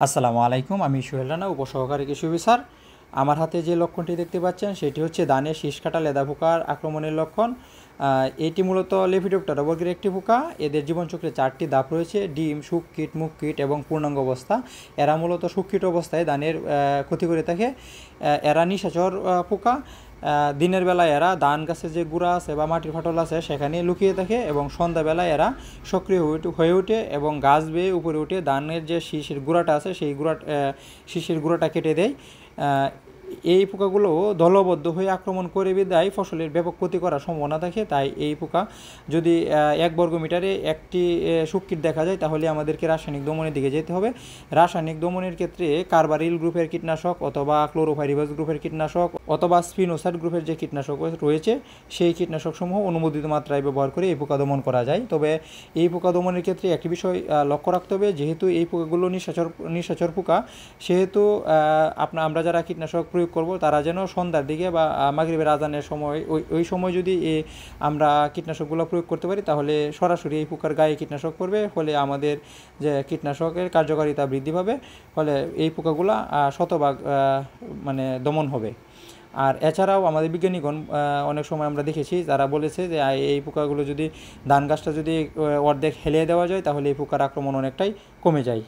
আসসালামু আলাইকুম, আমি সোহেল রানা, উপসহকারী কৃষি অফিসার। আমার হাতে যে লক্ষণটি দেখতে পাচ্ছেন সেটি হচ্ছে ধানের শীষ কাটা লেদা পোকার আক্রমণের লক্ষণ। এটি মূলত লেপিডোপ্টেরা বর্গের একটি পোকা। এদের জীবনচক্রে 4টি ধাপ রয়েছে: ডিম, শুককীট, মুখকীট এবং পূর্ণাঙ্গ অবস্থা। এরা মূলত শুককীট অবস্থায় ধানের ক্ষতি করে থাকে। এরা নিশাচর পোকা। দিনের বেলায় এরা ধান গাছের যে গুঁড়া আছে বা মাটির ফাটল আছে সেখানে লুকিয়ে থাকে এবং সন্ধ্যাবেলায় এরা সক্রিয় হয়ে ওঠে এবং গাছ বেয়ে উপরে উঠে ধানের যে শীষের গুঁড়াটা আছে সেই শীষের গুঁড়াটা কেটে দেয়। এই পোকাগুলো দলবদ্ধ হয়ে আক্রমণ করে বিদায় ফসলের ব্যাপক ক্ষতি করার সম্ভাবনা থাকে। তাই এই পোকা যদি 1 বর্গমিটারে একটি শুককীট দেখা যায় তাহলে আমাদেরকে রাসায়নিক দমনের দিকে যেতে হবে। রাসায়নিক দমনের ক্ষেত্রে কার্বারিল গ্রুপের কীটনাশক অথবা ক্লোরোপাইরিফাস গ্রুপের কীটনাশক অথবা স্পিনোসাইড গ্রুপের যে কীটনাশক রয়েছে সেই কীটনাশকসমূহ অনুমোদিত মাত্রায় ব্যবহার করে এই পোকা দমন করা যায়। তবে এই পোকা দমনের ক্ষেত্রে একটি বিষয় লক্ষ্য রাখতে হবে, যেহেতু এই পোকাগুলো নিশাচর পোকা, সেহেতু আমরা যারা কীটনাশক প্রয়োগ করব তারা যেন সন্ধ্যার দিকে বা মাগরিবের আজানের সময় ওই সময় যদি আমরা কীটনাশকগুলো প্রয়োগ করতে পারি তাহলে সরাসরি এই পোকার গায়ে কীটনাশক পড়বে, ফলে আমাদের যে কীটনাশকের কার্যকারিতা বৃদ্ধি পাবে, ফলে এই পোকাগুলো শতভাগ দমন হবে। আর এছাড়াও আমাদের বিজ্ঞানীগণ অনেক সময় আমরা দেখেছি যারা বলেছে যে এই পোকাগুলো যদি ধান গাছটা যদি অর্ধেক হেলিয়ে দেওয়া যায় তাহলে এই পোকার আক্রমণ অনেকটাই কমে যায়।